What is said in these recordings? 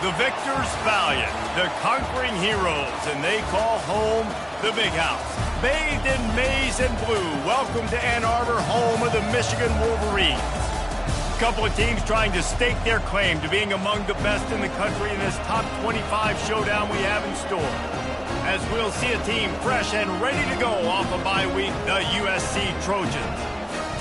The victors valiant, the conquering heroes, and they call home the Big House. Bathed in maize and blue, welcome to Ann Arbor, home of the Michigan Wolverines. A couple of teams trying to stake their claim to being among the best in the country in this top 25 showdown we have in store. As we'll see a team fresh and ready to go off a bye week, the USC Trojans,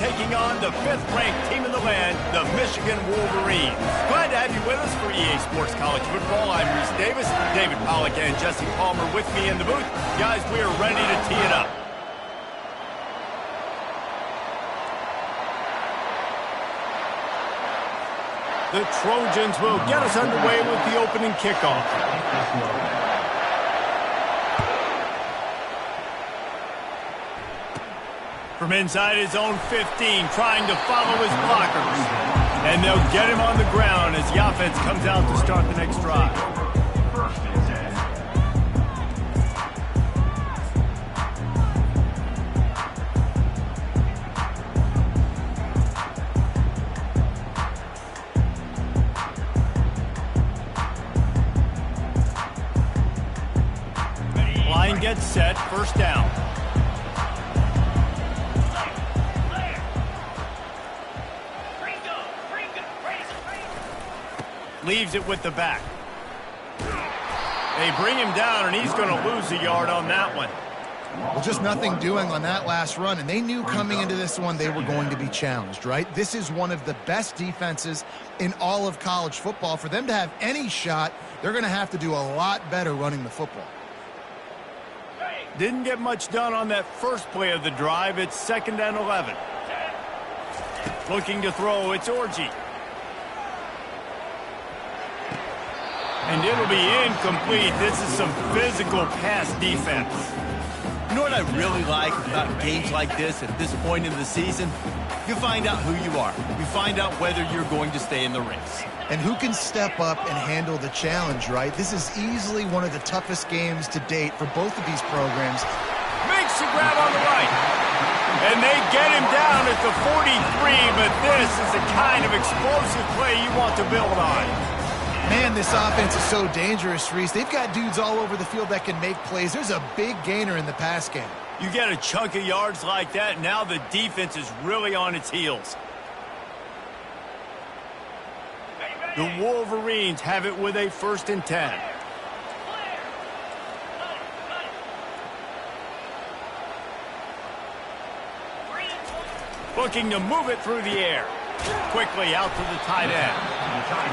taking on the 5th-ranked team in the land, the Michigan Wolverines. Glad to have you with us for EA Sports College Football. I'm Reese Davis, David Pollack and Jesse Palmer with me in the booth. Guys, we are ready to tee it up. The Trojans will get us underway with the opening kickoff. From inside his own 15, trying to follow his blockers. And they'll get him on the ground as the offense comes out to start the next drive. Line gets set, first down. Leaves it with the back. They bring him down, and he's going to lose a yard on that one. Well, just nothing doing on that last run, and they knew coming into this one they were going to be challenged, right? This is one of the best defenses in all of college football. For them to have any shot, they're going to have to do a lot better running the football. Didn't get much done on that first play of the drive. It's 2nd and 11. Looking to throw, it's Orji. And it'll be incomplete. This is some physical pass defense. You know what I really like about games like this at this point in the season? You find out who you are. You find out whether you're going to stay in the race. And who can step up and handle the challenge, right? This is easily one of the toughest games to date for both of these programs. Makes the grab on the right. And they get him down at the 43, but this is the kind of explosive play you want to build on. Man, this offense is so dangerous, Reese. They've got dudes all over the field that can make plays. There's a big gainer in the pass game. You get a chunk of yards like that, now the defense is really on its heels. The Wolverines have it with a 1st and 10. Looking to move it through the air. Quickly out to the tight end.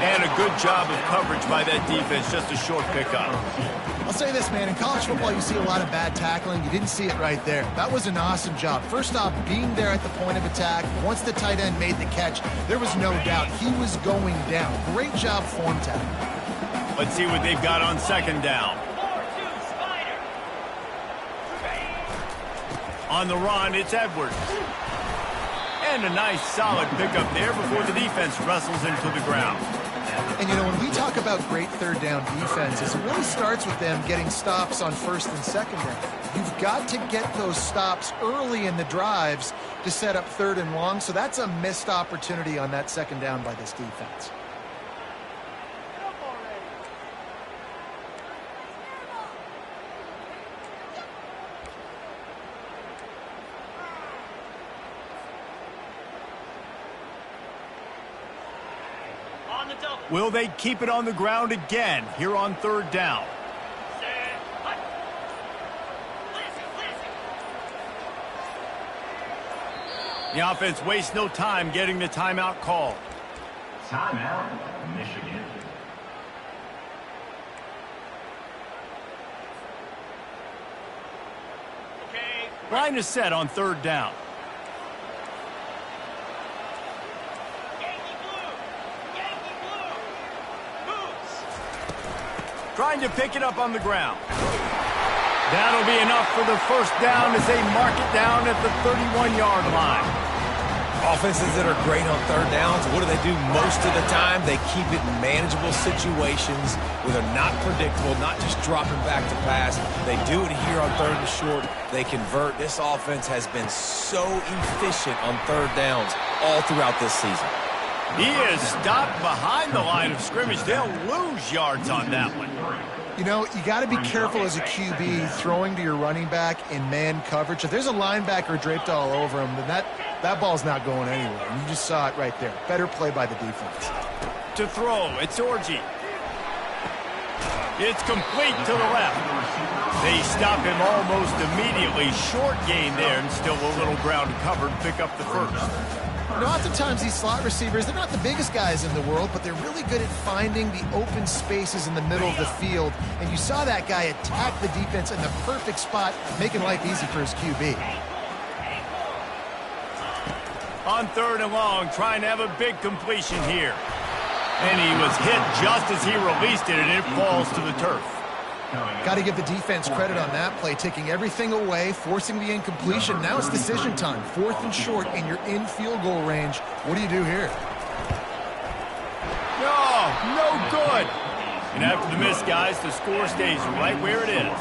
And a good job of coverage by that defense, just a short pickup. I'll say this, man, in college football you see a lot of bad tackling. You didn't see it right there. That was an awesome job. First off, being there at the point of attack. Once the tight end made the catch, there was no doubt he was going down. Great job form tackling. Let's see what they've got on 2nd down. On the run, it's Edwards. And a nice solid pickup there before the defense wrestles into the ground. And, you know, when we talk about great 3rd down defenses, it really starts with them getting stops on 1st and 2nd down. You've got to get those stops early in the drives to set up 3rd and long, so that's a missed opportunity on that 2nd down by this defense. Will they keep it on the ground again here on 3rd down? The offense wastes no time getting the timeout called. Timeout, Michigan. Line is set on 3rd down. Trying to pick it up on the ground. That'll be enough for the 1st down as they mark it down at the 31-yard line. Offenses that are great on 3rd downs, what do? Most of the time, they keep it in manageable situations where they're not predictable, not just dropping back to pass. They do it here on 3rd and short. They convert. This offense has been so efficient on 3rd downs all throughout this season. He is stopped behind the line of scrimmage. They'll lose yards on that one. You know, you got to be careful as a QB throwing to your running back in man coverage. If there's a linebacker draped all over him, then that ball's not going anywhere. And you just saw it right there. Better play by the defense. To throw, it's Orji. It's complete to the left. They stop him almost immediately. Short gain there and still a little ground covered. Pick up the first. You know, oftentimes these slot receivers, they're not the biggest guys in the world, but they're really good at finding the open spaces in the middle of the field. And you saw that guy attack the defense in the perfect spot, making life easy for his QB. On 3rd and long, trying to have a big completion here. And he was hit just as he released it, and it falls to the turf. Got to give the defense credit on that play, taking everything away, forcing the incompletion. Now it's decision time. 4th and short, and you're in field goal range. What do you do here? No good. And after the miss, guys, the score stays right where it is.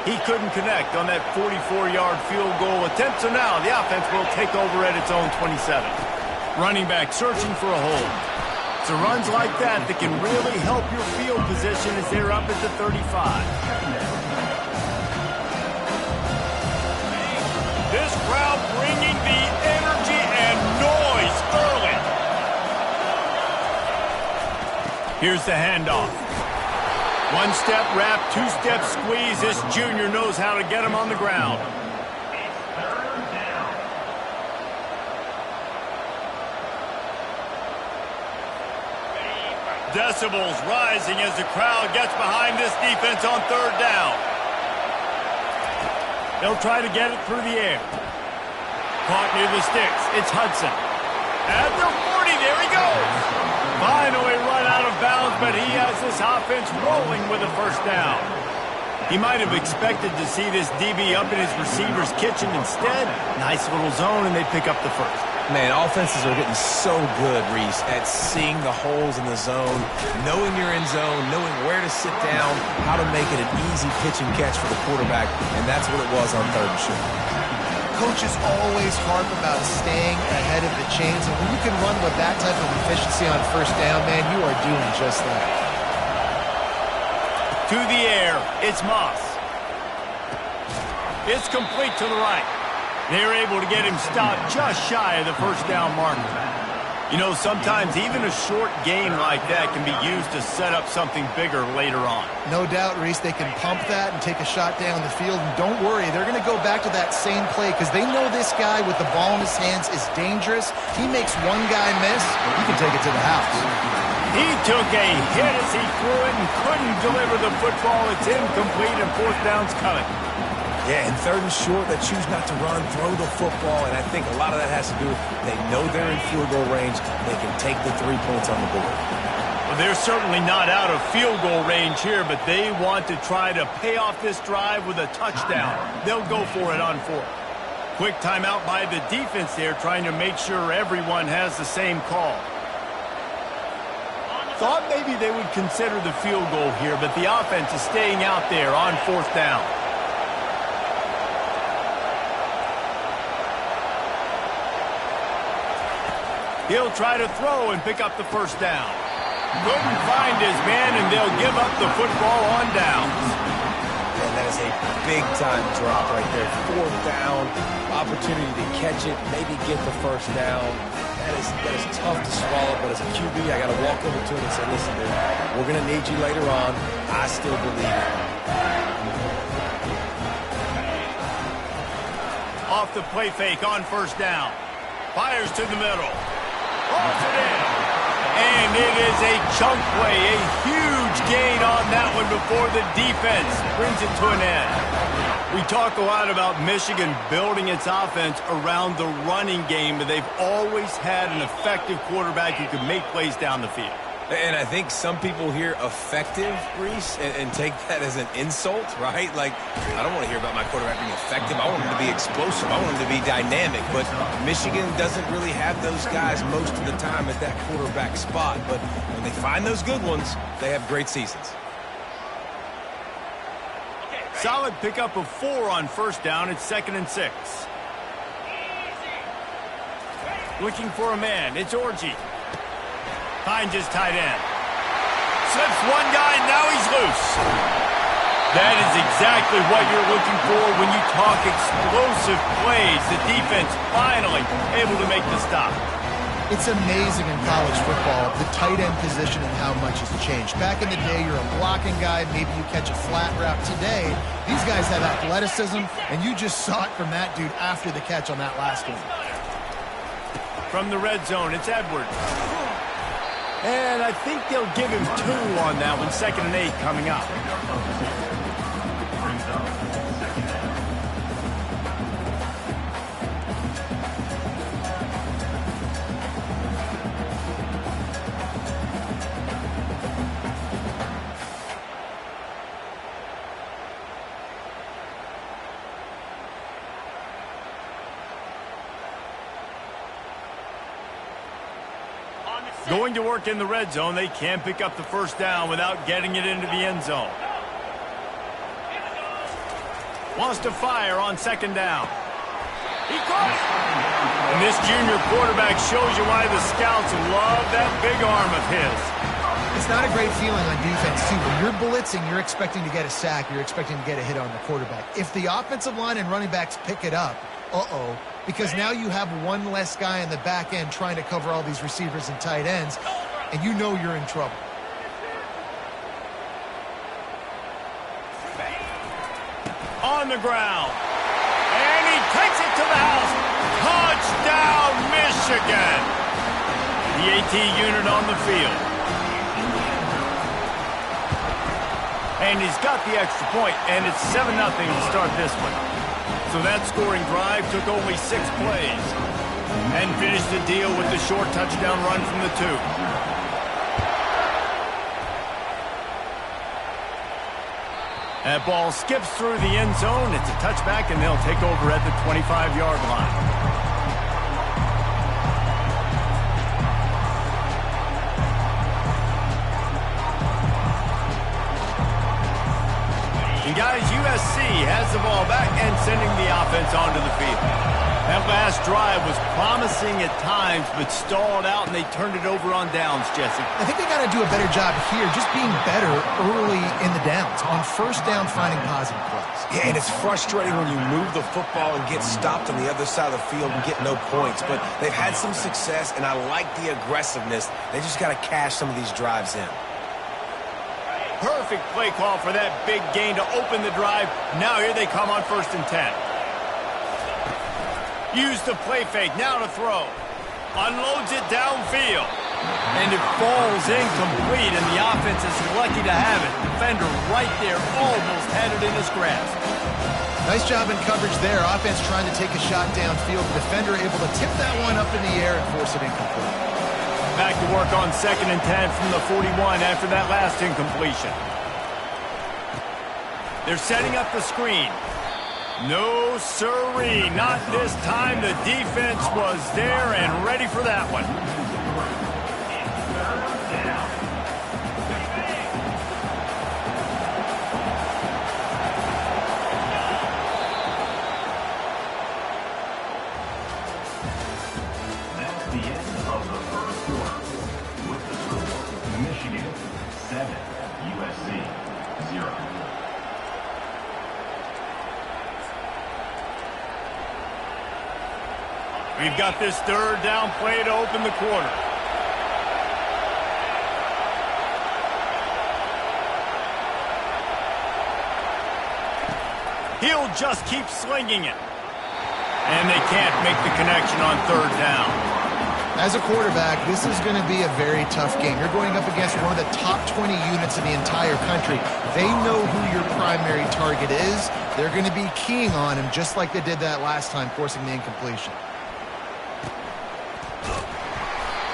He couldn't connect on that 44-yard field goal attempt, so now the offense will take over at its own 27. Running back searching for a hole. So runs like that can really help your field position as they're up at the 35. This crowd bringing the energy and noise early. Here's the handoff. 1-step wrap, 2-step squeeze. This junior knows how to get him on the ground. Decibels rising as the crowd gets behind this defense on 3rd down. They'll try to get it through the air. Caught near the sticks. It's Hudson. At the 40, there he goes. Finally run out of bounds, but he has this offense rolling with a 1st down. He might have expected to see this DB up in his receiver's kitchen. Instead, nice little zone, and they pick up the 1st. Man, offenses are getting so good, Reese, at seeing the holes in the zone, knowing you're in zone, knowing where to sit down, how to make it an easy pitch and catch for the quarterback, and that's what it was on 3rd and short. Coaches always harp about staying ahead of the chains, and when you can run with that type of efficiency on 1st down, man, you are doing just that. To the air, it's Moss. It's complete to the right. They're able to get him stopped just shy of the 1st down marker. You know, sometimes even a short gain like that can be used to set up something bigger later on. No doubt, Reese, they can pump that and take a shot down the field. And don't worry, they're going to go back to that same play because they know this guy with the ball in his hands is dangerous. He makes one guy miss, he can take it to the house. He took a hit as he threw it and couldn't deliver the football. It's incomplete and 4th down's coming. Yeah, and 3rd and short, they choose not to run, throw the football, and I think a lot of that has to do with they know they're in field goal range. They can take the 3 points on the board. Well, they're certainly not out of field goal range here, but they want to try to pay off this drive with a touchdown. They'll go for it on 4th. Quick timeout by the defense there, trying to make sure everyone has the same call. Thought maybe they would consider the field goal here, but the offense is staying out there on 4th down. He'll try to throw and pick up the 1st down. Couldn't find his man, and they'll give up the football on downs. And that is a big-time drop right there. 4th down, opportunity to catch it, maybe get the 1st down. That is tough to swallow, but as a QB, I got to walk over to him and say, listen, dude, we're going to need you later on. I still believe it. Off the play fake on 1st down. Fires to the middle. Throws it in. And it is a chunk play, a huge gain on that one before the defense brings it to an end. We talk a lot about Michigan building its offense around the running game, but they've always had an effective quarterback who can make plays down the field. And I think some people hear effective, Reese, and take that as an insult, right? Like, I don't want to hear about my quarterback being effective. I want him to be explosive. I want him to be dynamic. But Michigan doesn't really have those guys most of the time at that quarterback spot. But when they find those good ones, they have great seasons. Solid pickup of 4 on first down. It's 2nd and 6. Looking for a man. It's Orji. Finds his tight end. Slips one guy, and now he's loose. That is exactly what you're looking for when you talk explosive plays. The defense finally able to make the stop. It's amazing in college football, the tight end position and how much has changed. Back in the day, you're a blocking guy, maybe you catch a flat route. Today, these guys have athleticism, and you just saw it from that dude after the catch on that last one. From the red zone, it's Edwards. And I think they'll give him 2 on that one. 2nd and 8 coming up. Going to work in the red zone. They can't pick up the first down without getting it into the end zone. Wants to fire on 2nd down. He caught it. And this junior quarterback shows you why the scouts love that big arm of his. It's not a great feeling on defense, too. When you're blitzing, you're expecting to get a sack. You're expecting to get a hit on the quarterback. If the offensive line and running backs pick it up, because now you have one less guy in the back end trying to cover all these receivers and tight ends, and you know you're in trouble. On the ground. And he takes it to the house. Touchdown, Michigan. The AT unit on the field. And he's got the extra point, and it's 7-0 to start this one. So that scoring drive took only 6 plays and finished the deal with the short touchdown run from the 2. That ball skips through the end zone. It's a touchback, and they'll take over at the 25-yard line. And guys, USC has the ball back and sending the offense onto the field. That last drive was promising at times, but stalled out, and they turned it over on downs, Jesse. I think they got to do a better job here, just being better early in the downs. On first down, finding positive plays. Yeah, and it's frustrating when you move the football and get stopped on the other side of the field and get no points. But they've had some success, and I like the aggressiveness. They just got to cash some of these drives in. Perfect play call for that big gain to open the drive. Now here they come on 1st and 10. Use the play fake. Now to throw. Unloads it downfield. And it falls incomplete, and the offense is lucky to have it. Defender right there almost had it in his grasp. Nice job in coverage there. Offense trying to take a shot downfield. The defender able to tip that one up in the air and force it incomplete. Back to work on 2nd and 10 from the 41 after that last incompletion. They're setting up the screen. No siree, not this time. The defense was there and ready for that one. That's the end of the first quarter. With the score, Michigan 7, USC 0. We've got this 3rd down play to open the quarter. He'll just keep slinging it. And they can't make the connection on 3rd down. As a quarterback, this is going to be a very tough game. You're going up against one of the top 20 units in the entire country. They know who your primary target is. They're going to be keying on him just like they did that last time, forcing the incompletion.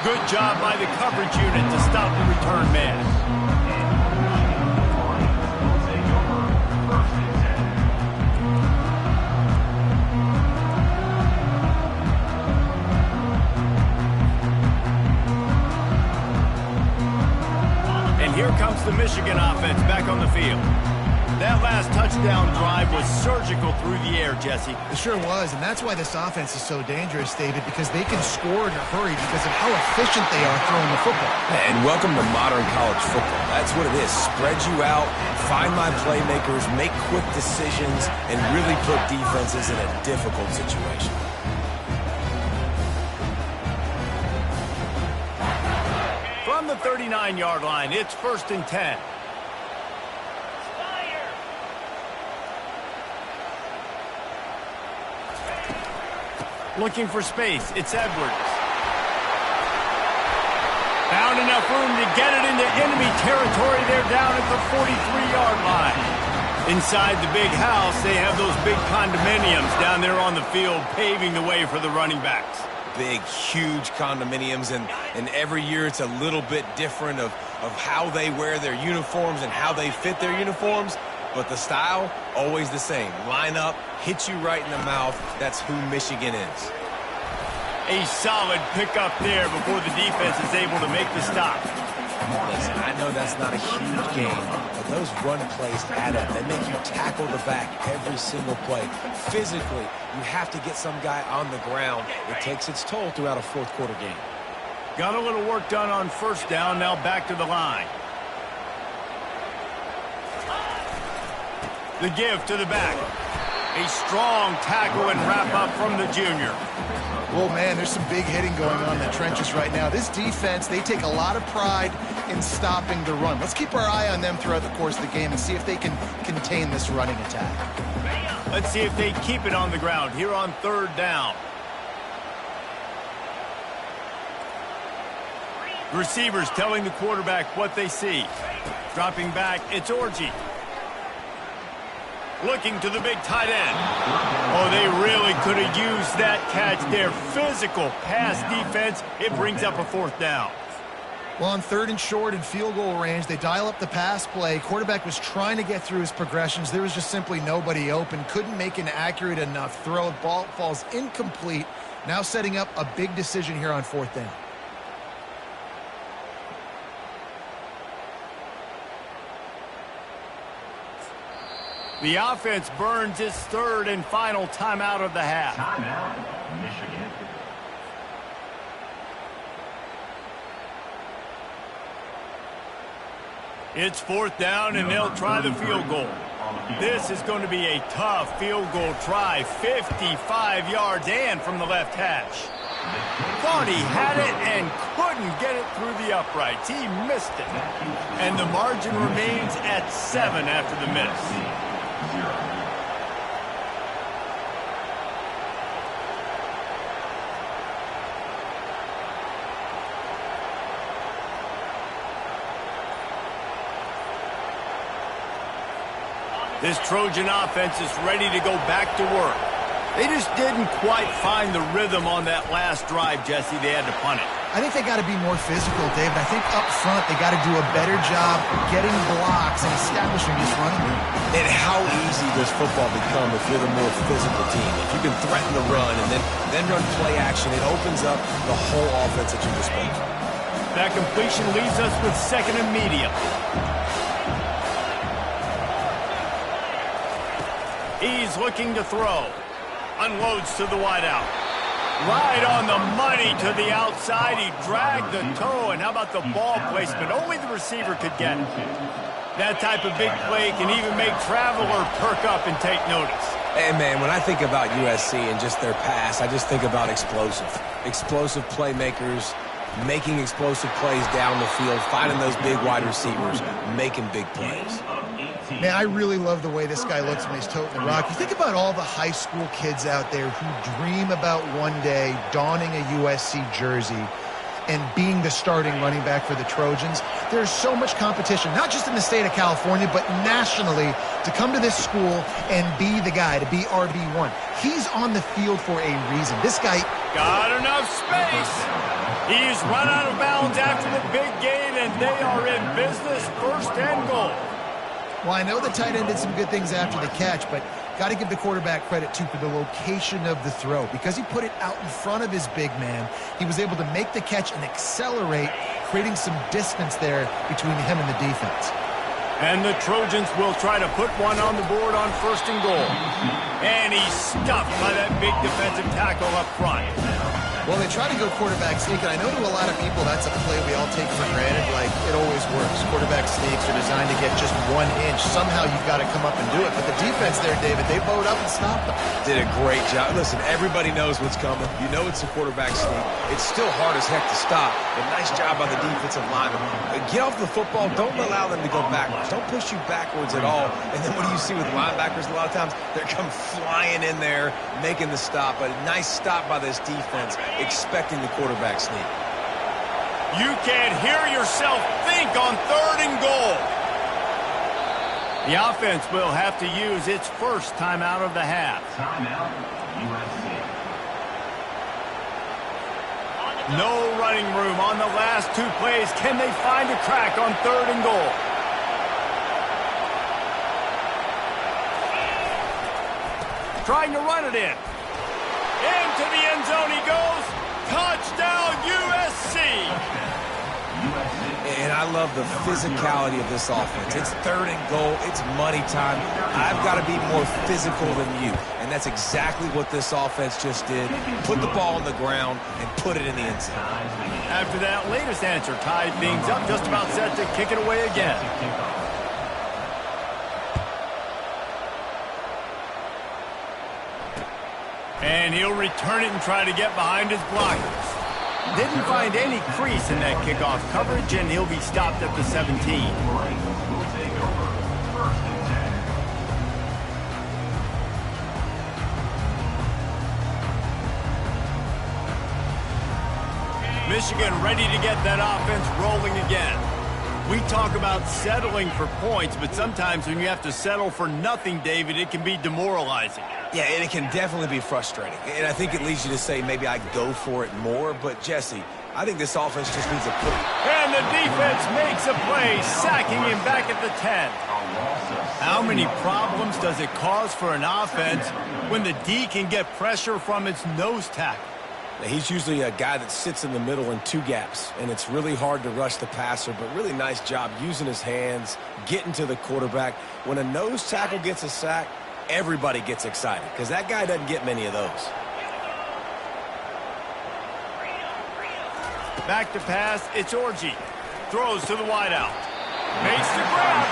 Good job by the coverage unit to stop the return man. And here comes the Michigan offense back on the field. That last touchdown drive was surgical through the air, Jesse. It sure was, and that's why this offense is so dangerous, David, because they can score in a hurry because of how efficient they are throwing the football. And welcome to modern college football. That's what it is. Spread you out, find my playmakers, make quick decisions, and really put defenses in a difficult situation. From the 39-yard line, it's 1st and 10. Looking for space, it's Edwards. Found enough room to get it into enemy territory. They're down at the 43-yard line. Inside the big house, they have those big condominiums down there on the field paving the way for the running backs. Big, huge condominiums, and every year it's a little bit different of how they wear their uniforms and how they fit their uniforms, but the style, always the same. Line up, hit you right in the mouth. That's who Michigan is. A solid pickup there before the defense is able to make the stop. Listen, I know that's not a huge game, but those run plays add up. They make you tackle the back every single play. Physically, you have to get some guy on the ground. It takes its toll throughout a fourth-quarter game. Got a little work done on 1st down, now back to the line. The give to the back. A strong tackle and wrap up from the junior. Well, man, there's some big hitting going on in the trenches right now. This defense, they take a lot of pride in stopping the run. Let's keep our eye on them throughout the course of the game and see if they can contain this running attack. Let's see if they keep it on the ground here on 3rd down. Receivers telling the quarterback what they see. Dropping back, it's Orji. Looking to the big tight end. Oh, they really could have used that catch there. Physical pass defense. It brings up a 4th down. Well, on 3rd and short and field goal range, they dial up the pass play. Quarterback was trying to get through his progressions. There was just simply nobody open. Couldn't make an accurate enough throw. Ball falls incomplete. Now setting up a big decision here on 4th down. The offense burns its 3rd and final timeout of the half. Timeout, Michigan. It's 4th down, and they'll try the field goal. This is going to be a tough field goal try. 55 yards and from the left hash. Thought he had it and couldn't get it through the uprights. He missed it. And the margin remains at 7 after the miss. This Trojan offense is ready to go back to work. They just didn't quite find the rhythm on that last drive, Jesse. They had to punt it. I think they got to be more physical, David. I think up front they got to do a better job getting blocks and establishing this running game. And how easy does football become if you're the more physical team? If you can threaten the run and then run play action, it opens up the whole offense at your disposal. That completion leaves us with 2nd and medium. He's looking to throw. Unloads to the wideout. Right on the money to the outside. He dragged the toe. And how about the ball placement? Only the receiver could get it. That type of big play can even make Traveler perk up and take notice. Hey, man, when I think about USC and just their pass, I just think about explosive. Explosive playmakers, making explosive plays down the field, finding those big wide receivers, making big plays. Man, I really love the way this guy looks when he's toting the rock. You think about all the high school kids out there who dream about one day donning a USC jersey and being the starting running back for the Trojans. There's so much competition, not just in the state of California, but nationally, to come to this school and be the guy, to be RB1. He's on the field for a reason. This guy got enough space. He's run out of bounds after the big gain, and they are in business. 1st and goal. Well, I know the tight end did some good things after the catch, but got to give the quarterback credit, too, for the location of the throw. Because he put it out in front of his big man, he was able to make the catch and accelerate, creating some distance there between him and the defense. And the Trojans will try to put one on the board on 1st and goal. And he's stuffed by that big defensive tackle up front. Well, they try to go quarterback sneak, and I know to a lot of people that's a play we all take for granted, like it always works. Quarterback sneaks are designed to get just 1 inch. Somehow you've got to come up and do it. But the defense there, David, they bowed up and stopped them. Did a great job. Listen, everybody knows what's coming. You know it's a quarterback sneak. It's still hard as heck to stop, but nice job by the defensive lineman. Get off the football. Don't allow them to go backwards. Don't push you backwards at all. And then what do you see with linebackers a lot of times? They're come flying in there, making the stop. A nice stop by this defense, expecting the quarterback sneak. You can't hear yourself think on 3rd and goal. The offense will have to use its first timeout of the half. Timeout, USC. No running room on the last 2 plays. Can they find a crack on 3rd and goal? Trying to run it in. Into the end zone he goes. Touchdown, USC. And I love the physicality of this offense. It's 3rd and goal. It's money time. I've got to be more physical than you. And that's exactly what this offense just did. Put the ball on the ground and put it in the end zone. After that latest answer, tied things up, just about set to kick it away again. And he'll return it and try to get behind his blockers. Didn't find any crease in that kickoff coverage, and he'll be stopped at the 17. Will take over 1st and 10. Michigan ready to get that offense rolling again. We talk about settling for points, but sometimes when you have to settle for nothing, David, it can be demoralizing. Yeah, and it can definitely be frustrating. And I think it leads you to say maybe I go for it more. But, Jesse, I think this offense just needs a push. And the defense makes a play, sacking him back at the 10. How many problems does it cause for an offense when the D can get pressure from its nose tackle? He's usually a guy that sits in the middle in 2 gaps, and it's really hard to rush the passer, but really nice job using his hands, getting to the quarterback. When a nose tackle gets a sack, everybody gets excited because that guy doesn't get many of those. Back to pass, it's Orji. Throws to the wideout. Makes the grab.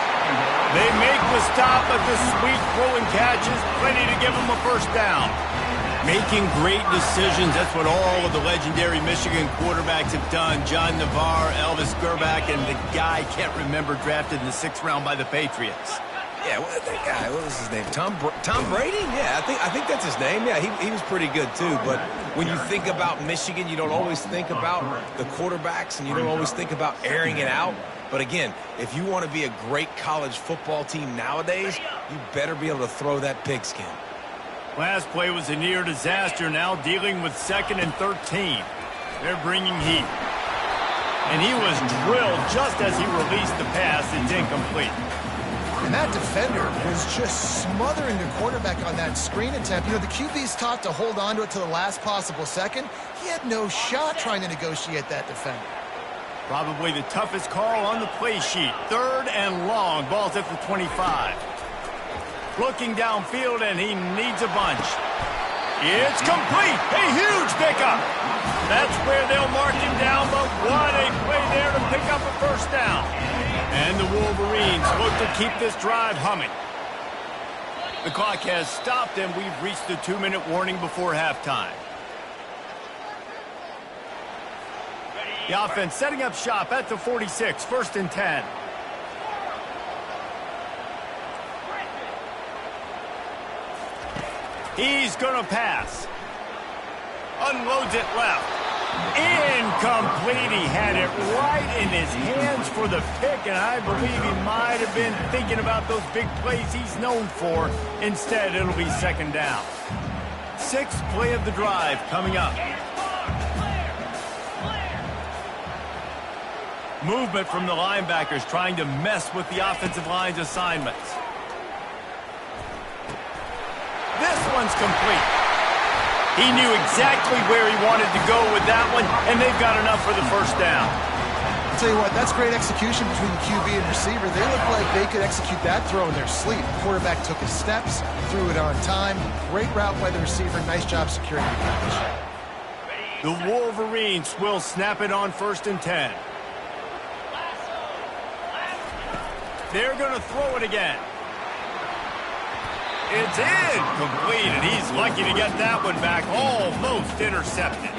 They make the stop, but the sweet throw and catch is plenty to give them a 1st down. Making great decisions, that's what all of the legendary Michigan quarterbacks have done. John Navarre, Elvis Gerbach, and the guy, can't remember, drafted in the 6th round by the Patriots. Yeah, that guy, what was his name? Tom Brady? Yeah, I think that's his name. Yeah, he was pretty good too. But when you think about Michigan, you don't always think about the quarterbacks, and you don't always think about airing it out. But again, if you want to be a great college football team nowadays, you better be able to throw that pigskin. Last play was a near disaster, now dealing with 2nd and 13. They're bringing heat. And he was drilled just as he released the pass. It's incomplete. And that defender was just smothering the quarterback on that screen attempt. You know, the QB's taught to hold on to it to the last possible second. He had no shot trying to negotiate that defender. Probably the toughest call on the play sheet. 3rd and long. Ball's at the 25. Looking downfield, and he needs a bunch. It's complete. A huge pickup. That's where they'll mark him down, but what a play there to pick up a 1st down. And the Wolverines look to keep this drive humming. The clock has stopped, and we've reached the 2-minute warning before halftime. The offense setting up shop at the 46, 1st and 10. He's going to pass. Unloads it left. Incomplete. He had it right in his hands for the pick, and I believe he might have been thinking about those big plays he's known for. Instead, it'll be 2nd down. 6th play of the drive coming up. Movement from the linebackers trying to mess with the offensive line's assignments. This one's complete. He knew exactly where he wanted to go with that one, and they've got enough for the 1st down. I'll tell you what, that's great execution between the QB and receiver. They look like they could execute that throw in their sleep. The quarterback took his steps, threw it on time. Great route by the receiver. Nice job securing the catch. The Wolverines will snap it on 1st and 10. They're going to throw it again. It's incomplete, and he's lucky to get that one back. Almost intercepted.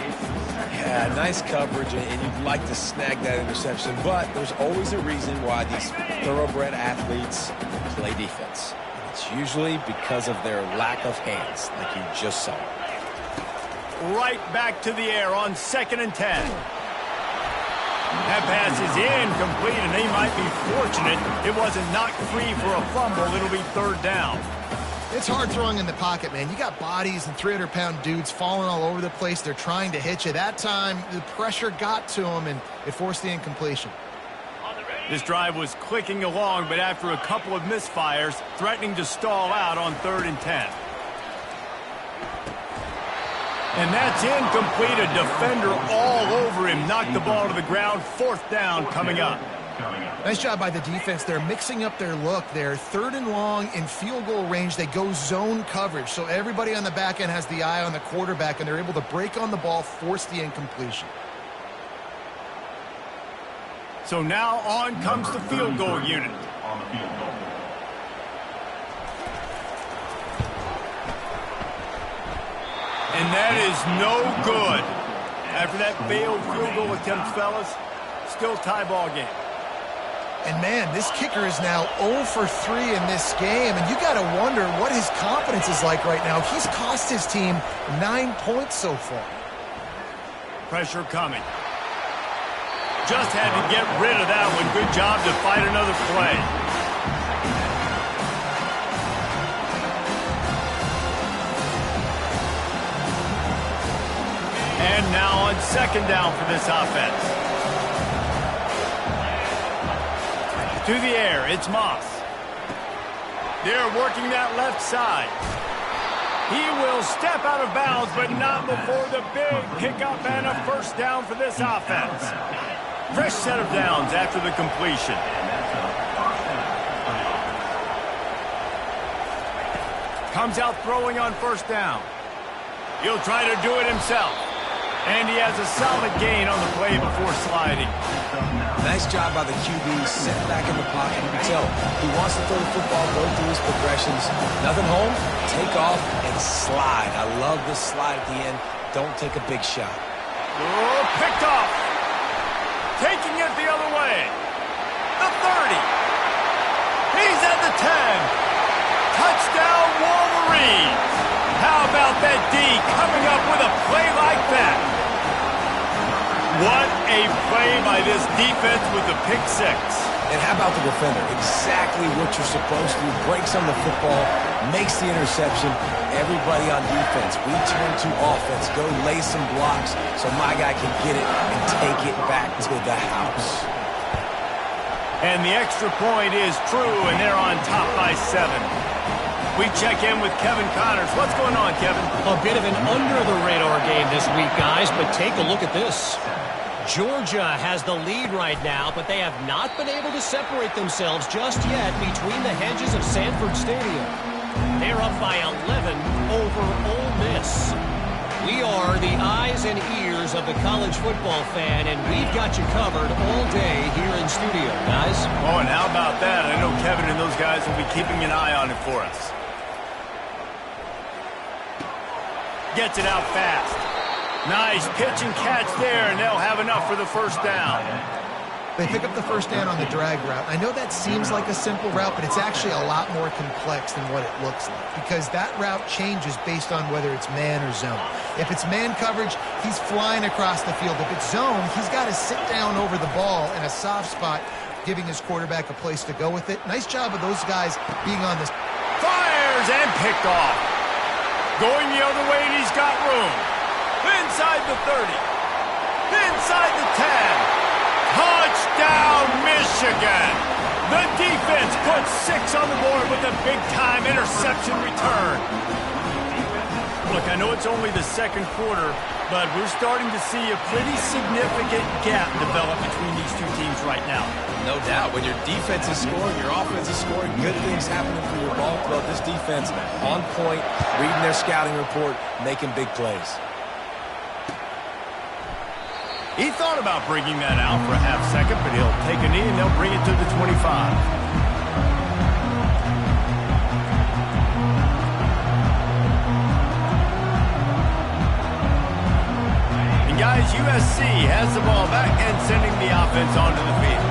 Yeah, nice coverage, and you'd like to snag that interception, but there's always a reason why these thoroughbred athletes play defense. It's usually because of their lack of hands, like you just saw. Right back to the air on 2nd and 10. That pass is incomplete, and they might be fortunate it wasn't knocked free for a fumble. It'll be 3rd down. It's hard throwing in the pocket, man. You got bodies and 300-pound dudes falling all over the place. They're trying to hit you. That time, the pressure got to them, and it forced the incompletion. This drive was clicking along, but after a couple of misfires, threatening to stall out on 3rd and 10. And that's incomplete. A defender all over him. Knocked the ball to the ground. 4th down coming up. Nice job by the defense. They're mixing up their look. They're 3rd and long in field goal range. They go zone coverage. So everybody on the back end has the eye on the quarterback, and they're able to break on the ball, force the incompletion. So now on comes the field goal unit. On the field goal. And that is no good. After that failed field goal attempt, fellas, still tie ball game. And, man, this kicker is now 0 for 3 in this game, and you got to wonder what his confidence is like right now. He's cost his team 9 points so far. Pressure coming. Just had to get rid of that one. Good job to fight another play. And now on 2nd down for this offense. To the air, it's Moss. They're working that left side. He will step out of bounds, but not before the big pickup and a 1st down for this offense. Fresh set of downs after the completion. Comes out throwing on 1st down. He'll try to do it himself. And he has a solid gain on the play before sliding. Nice job by the QB, set back in the pocket. You can tell he wants to throw the football, go through his progressions. Nothing home, take off, and slide. I love this slide at the end. Don't take a big shot. Oh, picked off. Taking it the other way. The 30. He's at the 10. Touchdown, Wolverines. How about that D coming up with a play like that? What a play by this defense with the pick 6. And how about the defender? Exactly what you're supposed to do. Breaks on the football, makes the interception. Everybody on defense, we turn to offense. Go lay some blocks so my guy can get it and take it back to the house. And the extra point is true, and they're on top by 7. We check in with Kevin Connors. What's going on, Kevin? A bit of an under-the-radar game this week, guys, but take a look at this. Georgia has the lead right now, but they have not been able to separate themselves just yet between the hedges of Sanford Stadium. They're up by 11 over Ole Miss. We are the eyes and ears of the college football fan, and we've got you covered all day here in studio, guys. Oh, and how about that? I know Kevin and those guys will be keeping an eye on it for us. Gets it out fast. Nice pitch and catch there, and they'll have enough for the 1st down. They pick up the 1st down on the drag route. I know that seems like a simple route, but it's actually a lot more complex than what it looks like because that route changes based on whether it's man or zone. If it's man coverage, he's flying across the field. If it's zone, he's got to sit down over the ball in a soft spot, giving his quarterback a place to go with it. Nice job of those guys being on this. Fires and picked off. Going the other way, and he's got room. Inside the 30. Inside the 10. Touchdown, Michigan. The defense puts 6 on the board with a big-time interception return. Look, I know it's only the 2nd quarter, But we're starting to see a pretty significant gap develop between these two teams right now. No doubt. When your defense is scoring, your offense is scoring, good things happening for your ball club. This defense on point, reading their scouting report, making big plays. He thought about bringing that out for a half second, but he'll take a knee and they'll bring it to the 25. Guys, USC has the ball back and sending the offense onto the field.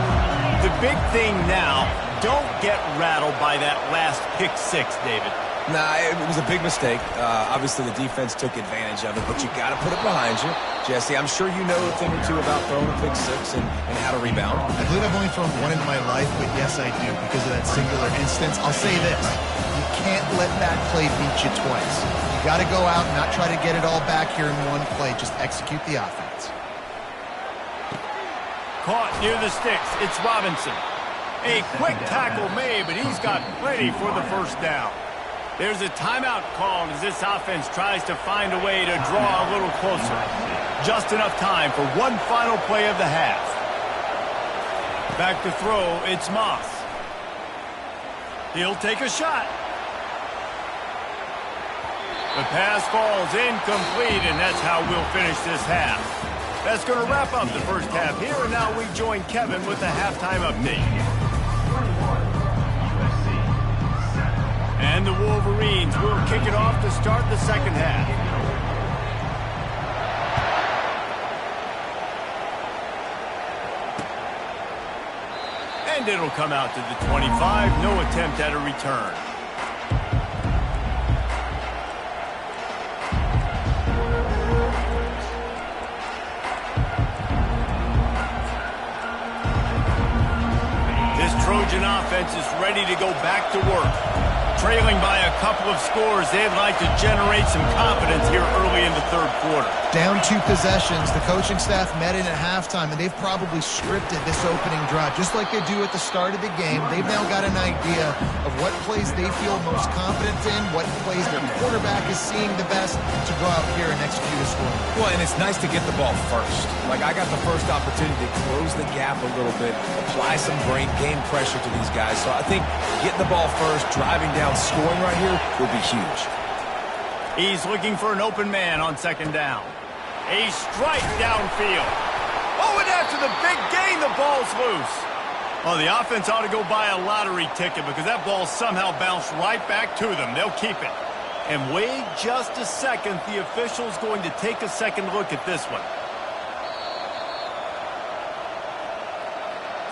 The big thing now, don't get rattled by that last pick six, David. Nah, it was a big mistake. Obviously, the defense took advantage of it, but you got to put it behind you. Jesse, I'm sure you know a thing or two about throwing a pick six and how to rebound. I believe I've only thrown one in my life, but yes, I do because of that singular instance. I'll say this. You can't let that play beat you twice. You got to go out and not try to get it all back here in one play. Just execute the offense. Caught near the sticks. It's Robinson. A quick tackle made, but he's got plenty for the first down. There's a timeout called as this offense tries to find a way to draw a little closer. Just enough time for one final play of the half. Back to throw, it's Moss. He'll take a shot. The pass falls incomplete, and that's how we'll finish this half. That's going to wrap up the first half here, and now we join Kevin with the halftime update. And the Wolverines will kick it off to start the second half. And it'll come out to the 25. No attempt at a return. This Trojan offense is ready to go back to work. Trailing by a couple of scores, they'd like to generate some confidence here early in the third quarter. Down 2 possessions. The coaching staff met in at halftime, and they've probably scripted this opening drive. Just like they do at the start of the game, they've now got an idea of what plays they feel most confident in, what plays their quarterback is seeing the best to go out here and execute a score. Well, and it's nice to get the ball first. Like, I got the first opportunity to close the gap a little bit, apply some game pressure to these guys. So I think getting the ball first, driving down, scoring right here will be huge. He's looking for an open man on second down. A strike downfield. Oh, and after the big gain, the ball's loose. Well, the offense ought to go buy a lottery ticket because that ball somehow bounced right back to them. They'll keep it. And wait just a second. The official's going to take a second look at this one.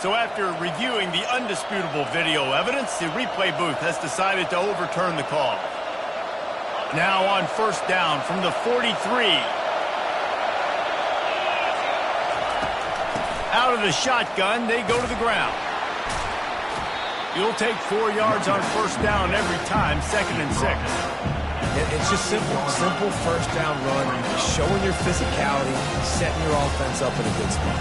So after reviewing the undisputable video evidence, the replay booth has decided to overturn the call. Now on first down from the 43. Out of the shotgun, they go to the ground. You'll take 4 yards on first down every time, 2nd and 6. It's just simple. Simple first down run. Showing your physicality, setting your offense up in a good spot.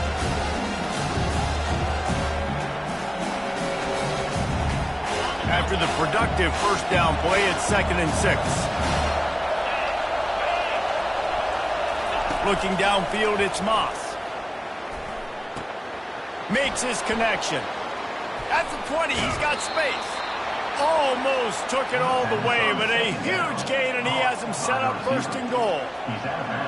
After the productive first down play, it's 2nd and 6. Looking downfield, it's Moss. Makes his connection. At the 20, he's got space. Almost took it all the way, but a huge gain, and he has him set up 1st and goal.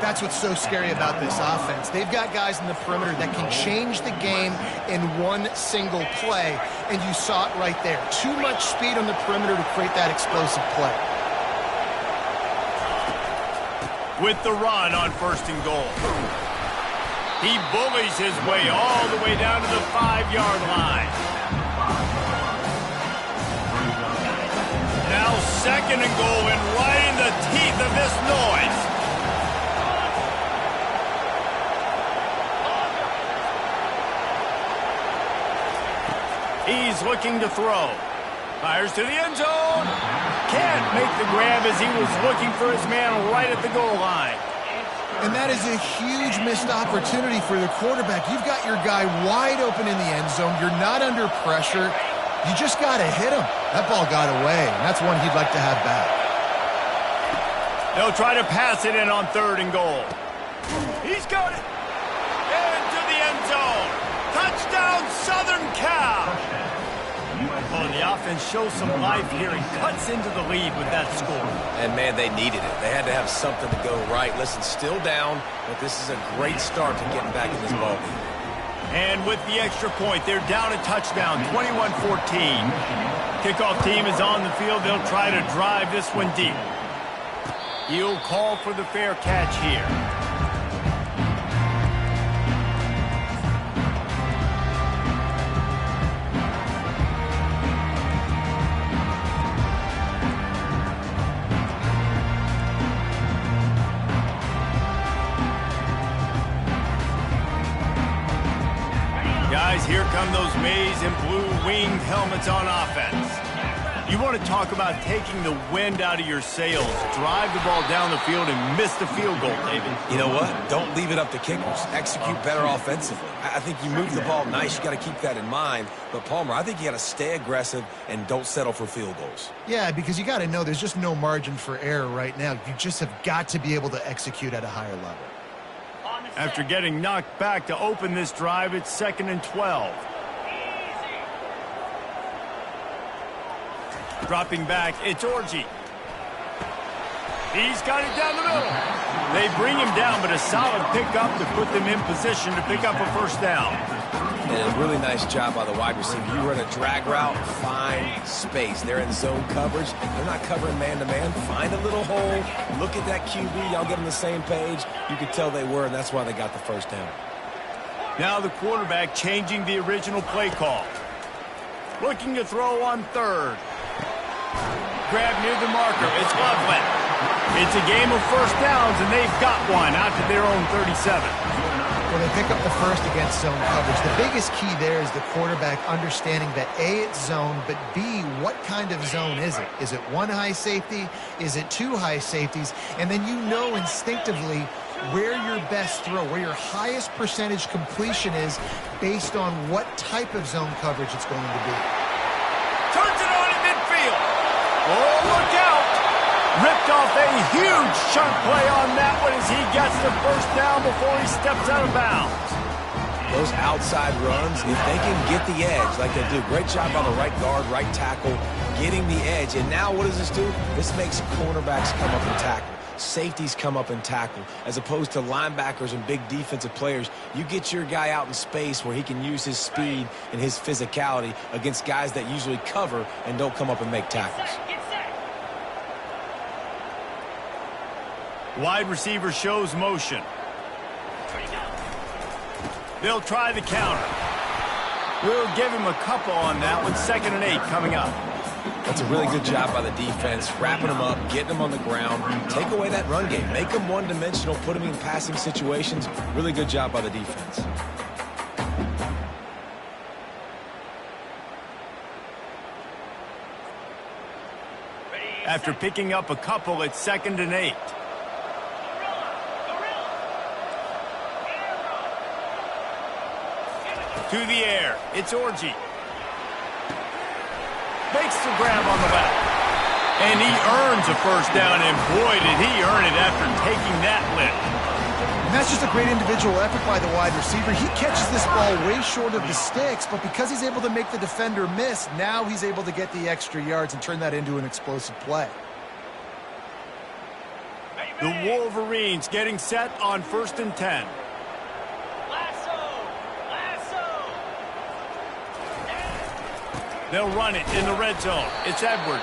That's what's so scary about this offense. They've got guys in the perimeter that can change the game in one single play, and you saw it right there. Too much speed on the perimeter to create that explosive play. With the run on 1st and goal. He bullies his way all the way down to the 5-yard line. Now 2nd and goal, and right in the teeth of this noise. He's looking to throw. Fires to the end zone. Can't make the grab as he was looking for his man right at the goal line. And that is a huge missed opportunity for the quarterback. You've got your guy wide open in the end zone. You're not under pressure. You just got to hit him. That ball got away, and that's one he'd like to have back. They'll try to pass it in on 3rd and goal. He's got it. Into the end zone. Touchdown, Southern Cal. Oh, the offense shows some life here and cuts into the lead with that score. And, man, they needed it. They had to have something to go right. Listen, still down, but this is a great start to getting back in this ballgame. And with the extra point, they're down a touchdown, 21-14. Kickoff team is on the field. They'll try to drive this one deep. He'll call for the fair catch here. Guys, here come those maize and blue winged helmets on offense. You want to talk about taking the wind out of your sails. Drive the ball down the field and miss the field goal, David. You know what? Don't leave it up to kickers. Execute better offensively. I think you move the ball nice. You got to keep that in mind. But, Palmer, I think you got to stay aggressive and don't settle for field goals. Yeah, because you got to know there's just no margin for error right now. You just have got to be able to execute at a higher level. After getting knocked back to open this drive, it's 2nd and 12. Dropping back, it's Orji. He's got it down the middle. They bring him down, but a solid pickup to put them in position to pick up a first down. And a really nice job by the wide receiver. You run a drag route, find space. They're in zone coverage. They're not covering man-to-man. Find a little hole. Look at that QB. Y'all get on the same page. You could tell they were, and that's why they got the first down. Now the quarterback changing the original play call. Looking to throw on third. Grab near the marker. It's Loveland. It's a game of first downs, and they've got one out to their own 37. Well, they pick up the first against zone coverage. The biggest key there is the quarterback understanding that A, it's zone, but B, what kind of zone is it? Is it one high safety? Is it two high safeties? And then you know instinctively where your best throw, where your highest percentage completion is based on what type of zone coverage it's going to be. Turns it on in midfield. Oh, look out. Ripped off a huge chunk play on that one as he gets the first down before he steps out of bounds. Those outside runs, if they can get the edge like they do, great job on the right guard, right tackle, getting the edge. And now what does this do? This makes cornerbacks come up and tackle. Safeties come up and tackle. As opposed to linebackers and big defensive players, you get your guy out in space where he can use his speed and his physicality against guys that usually cover and don't come up and make tackles. Wide receiver shows motion. They'll try the counter. We'll give him a couple on that one. 2nd and 8 coming up. That's a really good job by the defense, wrapping them up, getting them on the ground. Take away that run game. Make them one-dimensional, put them in passing situations. Really good job by the defense. After picking up a couple, it's 2nd and 8. To the air, it's Orji. Makes the grab on the left. And he earns a first down, and boy, did he earn it after taking that lift. And that's just a great individual effort by the wide receiver. He catches this ball way short of the sticks, but because he's able to make the defender miss, now he's able to get the extra yards and turn that into an explosive play. The Wolverines getting set on 1st and 10. They'll run it in the red zone. It's Edwards.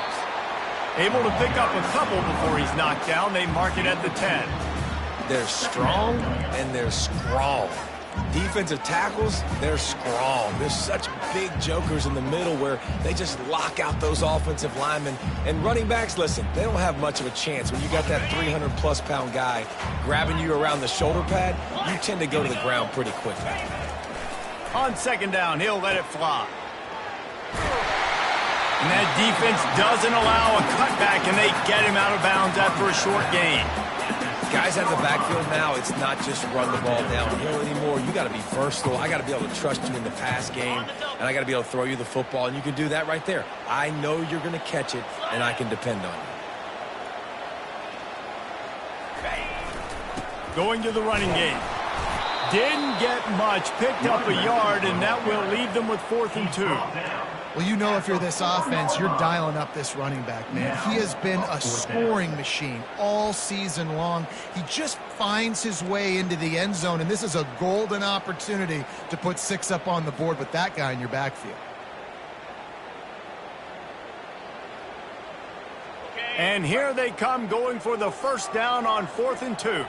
Able to pick up a couple before he's knocked down. They mark it at the 10. They're strong and they're strong. Defensive tackles, they're strong. There's such big jokers in the middle where they just lock out those offensive linemen. And running backs, listen, they don't have much of a chance. When you got that 300-plus pound guy grabbing you around the shoulder pad, you tend to go to the ground pretty quickly. On 2nd down, he'll let it fly. And that defense doesn't allow a cutback, and they get him out of bounds after a short gain. Guys out of the backfield now, it's not just run the ball downhill anymore. You got to be versatile. I got to be able to trust you in the pass game, and I got to be able to throw you the football, and you can do that right there. I know you're going to catch it, and I can depend on you. Going to the running game. Didn't get much, picked up a yard, and that will leave them with 4th and 2. Well, you know if you're this offense, you're dialing up this running back, man. He has been a scoring machine all season long. He just finds his way into the end zone, and this is a golden opportunity to put 6 up on the board with that guy in your backfield. And here they come going for the 1st down on 4th and 2.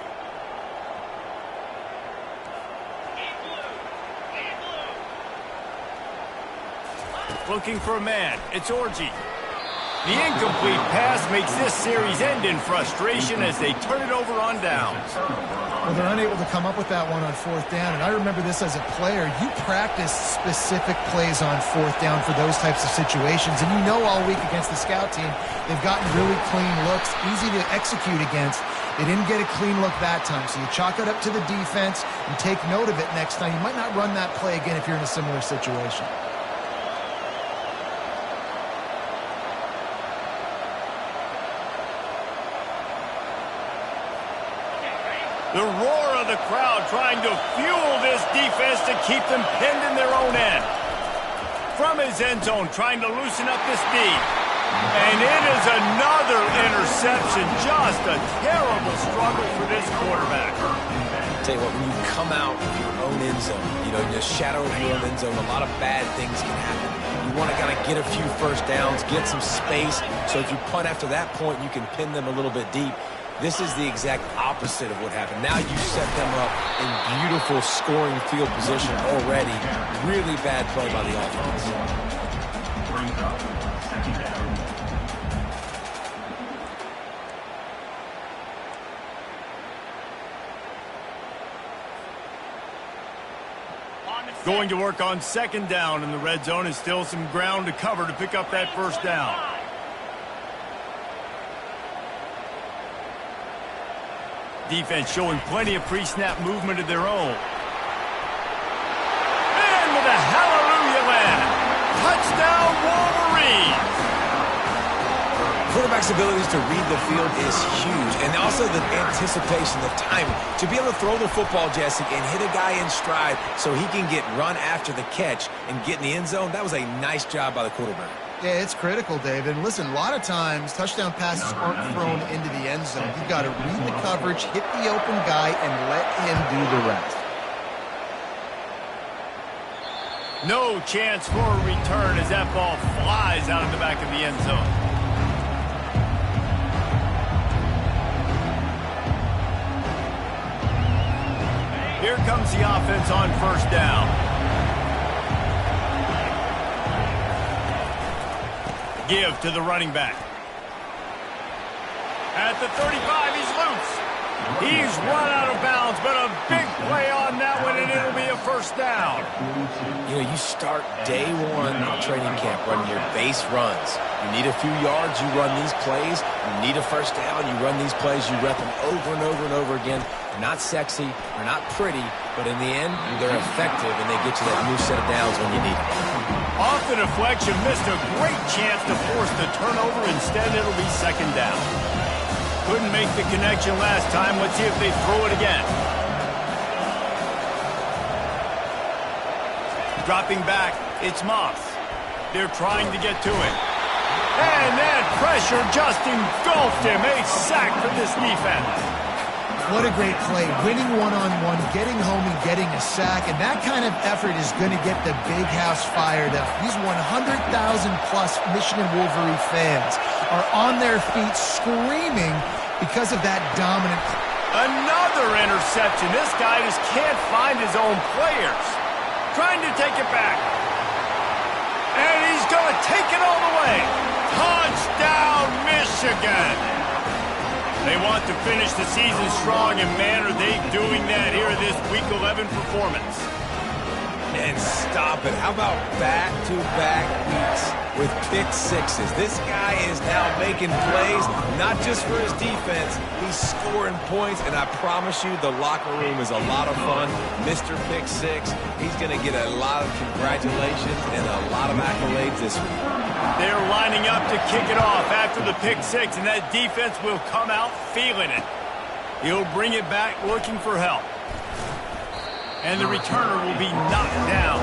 Looking for a man. It's Orji. The incomplete pass makes this series end in frustration as they turn it over on downs. Well, they're unable to come up with that one on 4th down, and I remember this as a player. You practice specific plays on 4th down for those types of situations, and you know all week against the scout team, they've gotten really clean looks, easy to execute against. They didn't get a clean look that time, so you chalk it up to the defense and take note of it next time. You might not run that play again if you're in a similar situation. The roar of the crowd trying to fuel this defense to keep them pinned in their own end. From his end zone, trying to loosen up this knee. And it is another interception. Just a terrible struggle for this quarterback. I'll tell you what, when you come out of your own end zone, you know, in the shadow of your own end zone, a lot of bad things can happen. You want to kind of get a few 1st downs, get some space, so if you punt after that point, you can pin them a little bit deep. This is the exact opposite of what happened. Now you set them up in beautiful scoring field position already. Really bad play by the offense. Brings up 2nd down. Going to work on 2nd down in the red zone, and still some ground to cover to pick up that 1st down. Defense showing plenty of pre-snap movement of their own. And with a hallelujah land. Touchdown Wolverines! Quarterback's abilities to read the field is huge, and also the anticipation, the timing. To be able to throw the football, Jesse, and hit a guy in stride so he can get run after the catch and get in the end zone, that was a nice job by the quarterback. Yeah, it's critical, David. And listen, a lot of times touchdown passes aren't thrown into the end zone. You've got to read the coverage, hit the open guy, and let him do the rest. No chance for a return as that ball flies out of the back of the end zone. Here comes the offense on 1st down. Give to the running back. At the 35, he's loose. He's run out of bounds, but a big play on that one, and it'll be a 1st down. You know, you start day one of training camp running your base runs. You need a few yards, you run these plays. You need a 1st down, you run these plays. You rep them over and over and over again. They're not sexy, they're not pretty, but in the end, they're effective, and they get you that new set of downs when you need it. Off the deflection, missed a great chance to force the turnover. Instead, it'll be 2nd down. Couldn't make the connection last time. Let's see if they throw it again. Dropping back, it's Moss. They're trying to get to him. And that pressure just engulfed him. A sack for this defense. What a great play. Winning one-on-one, getting home and getting a sack, and that kind of effort is going to get the big house fired up. These 100,000-plus Michigan Wolverine fans are on their feet screaming because of that dominant. Another interception. This guy just can't find his own players. Trying to take it back. And he's going to take it all the way. Touchdown, Michigan. They want to finish the season strong, and man, are they doing that here in this Week 11 performance. And stop it. How about back-to-back weeks with pick sixes? This guy is now making plays, not just for his defense. He's scoring points, and I promise you the locker room is a lot of fun. Mr. Pick Six, he's going to get a lot of congratulations and a lot of accolades this week. They're lining up to kick it off after the pick six, and that defense will come out feeling it. He'll bring it back looking for help. And the returner will be knocked down.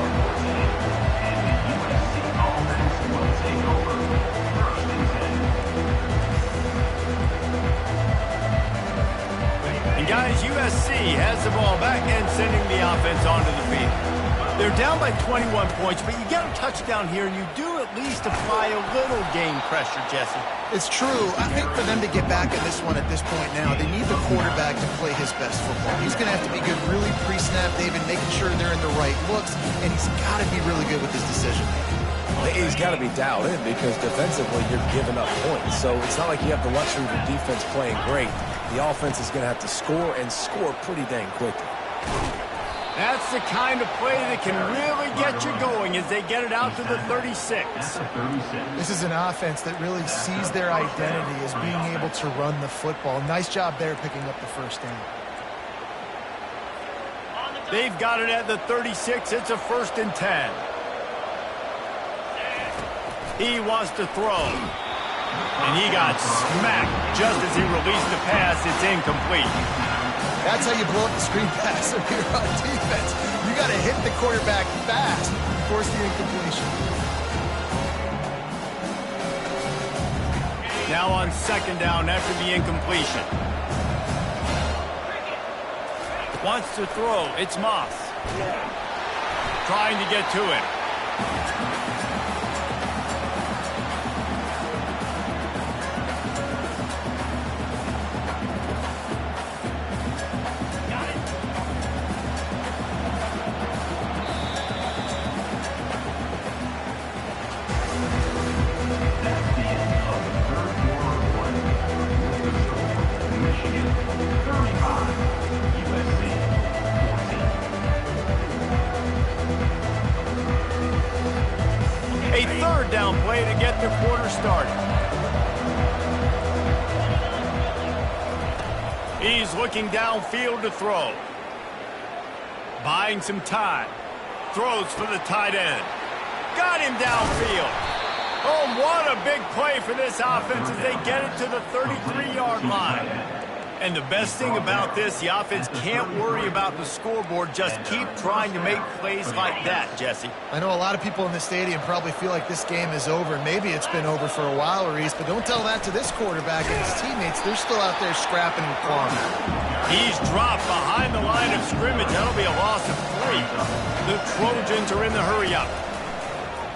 And guys, USC has the ball back and sending the offense onto the field. They're down by 21 points, but you get a touchdown here, and you do at least apply a little game pressure, Jesse. It's true. I think for them to get back in this one at this point now, they need the quarterback to play his best football. He's going to have to be good really pre-snap, David, making sure they're in the right looks, and he's got to be really good with his decision-making. He's got to be dialed in because defensively you're giving up points. So it's not like you have the luxury of the defense playing great. The offense is going to have to score and score pretty dang quickly. That's the kind of play that can really get you going as they get it out to the 36. This is an offense that really sees their identity as being able to run the football. Nice job there picking up the first down. They've got it at the 36. It's a 1st and 10. He wants to throw. And he got smacked just as he released the pass. It's incomplete. That's how you blow up the screen pass if you're on defense. You got to hit the quarterback fast and force the incompletion. Now on 2nd down after the incompletion. Wants to throw. It's Moss. Trying to get to it. A 3rd down play to get the quarter started. He's looking downfield to throw. Buying some time. Throws for the tight end. Got him downfield. Oh, what a big play for this offense as they get it to the 33-yard line. And the best thing about this, the offense can't worry about the scoreboard. Just keep trying to make plays like that, Jesse. I know a lot of people in the stadium probably feel like this game is over. Maybe it's been over for a while, Reese, but don't tell that to this quarterback and his teammates. They're still out there scrapping and clawing. He's dropped behind the line of scrimmage. That'll be a loss of 3. The Trojans are in the hurry-up.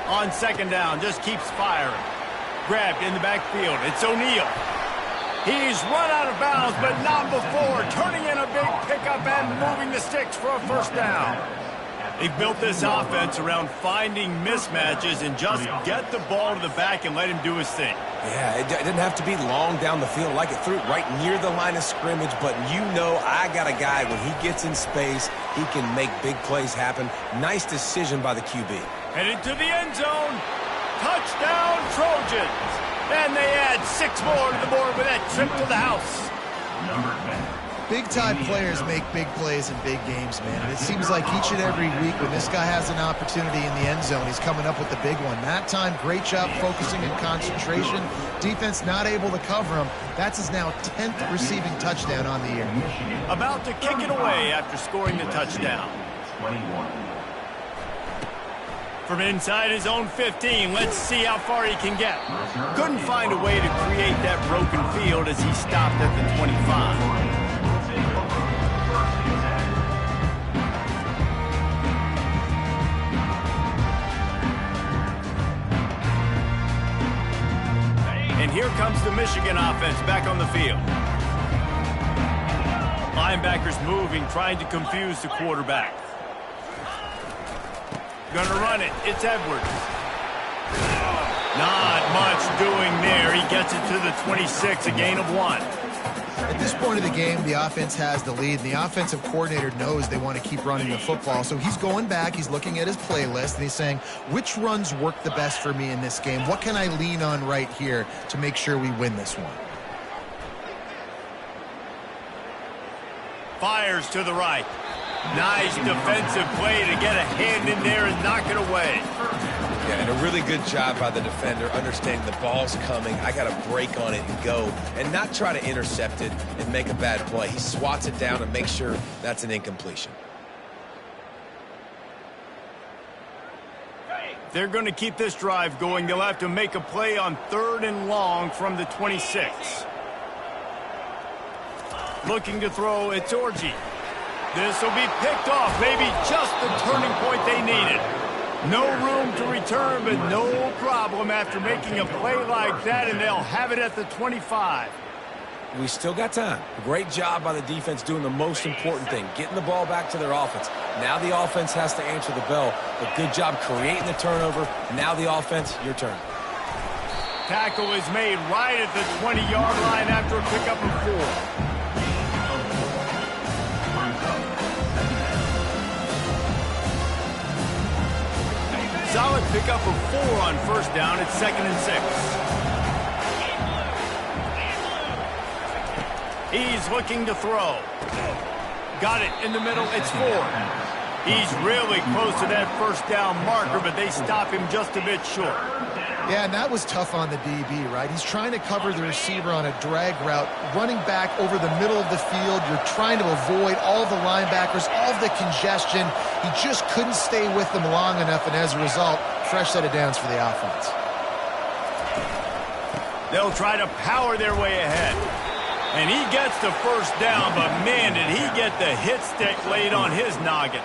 On 2nd down, just keeps firing. Grabbed in the backfield. It's O'Neal. He's run out of bounds, but not before. Turning in a big pickup and moving the sticks for a 1st down. He built this offense around finding mismatches and just get the ball to the back and let him do his thing. Yeah, it didn't have to be long down the field. Like it threw it right near the line of scrimmage, but you know I got a guy, when he gets in space, he can make big plays happen. Nice decision by the QB. Headed to the end zone. Touchdown, Trojans. And they add 6 more to the board with that trip to the house. Big-time players make big plays in big games, man. And it seems like each and every week when this guy has an opportunity in the end zone, he's coming up with the big one. That time, great job focusing and concentration. Defense not able to cover him. That's his now 10th receiving touchdown on the year. About to kick it away after scoring the touchdown. 21. From inside his own 15, let's see how far he can get. Couldn't find a way to create that broken field as he stopped at the 25. And here comes the Michigan offense back on the field. Linebackers moving, trying to confuse the quarterback. Gonna run it. It's Edwards. Not much doing there. He gets it to the 26, a gain of 1. At this point of the game, the offense has the lead, and the offensive coordinator knows they want to keep running the football. So he's going back, he's looking at his playlist, and he's saying, which runs work the best for me in this game? What can I lean on right here to make sure we win this one? Fires to the right. Nice defensive play to get a hand in there and knock it away. Yeah, and a really good job by the defender, understanding the ball's coming. I got to break on it and go, and not try to intercept it and make a bad play. He swats it down and makes sure that's an incompletion. If they're going to keep this drive going, they'll have to make a play on 3rd and long from the 26. Looking to throw, it's Orji. This will be picked off, maybe just the turning point they needed. No room to return, but no problem after making a play like that, and they'll have it at the 25. We still got time. Great job by the defense doing the most important thing, getting the ball back to their offense. Now the offense has to answer the bell, but good job creating the turnover. Now the offense, your turn. Tackle is made right at the 20-yard line after a pickup of 4. Solid pickup of 4 on 1st down. It's 2nd and 6. He's looking to throw. Got it in the middle. It's 4. He's really close to that 1st down marker, but they stop him just a bit short. Yeah, and that was tough on the DB, right? He's trying to cover the receiver on a drag route, running back over the middle of the field. You're trying to avoid all the linebackers, all of the congestion. He just couldn't stay with them long enough, and as a result, fresh set of downs for the offense. They'll try to power their way ahead. And he gets the 1st down, but man, did he get the hit stick laid on his noggin.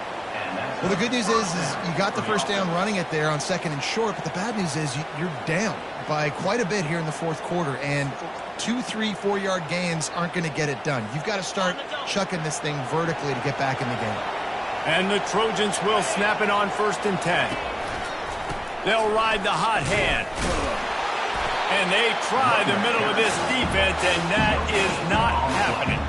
Well, the good news is you got the 1st down running it there on 2nd and short, but the bad news is you're down by quite a bit here in the 4th quarter, and 2, 3, 4-yard gains aren't going to get it done. You've got to start chucking this thing vertically to get back in the game. And the Trojans will snap it on 1st and 10. They'll ride the hot hand. And they try the middle of this defense, and that is not happening.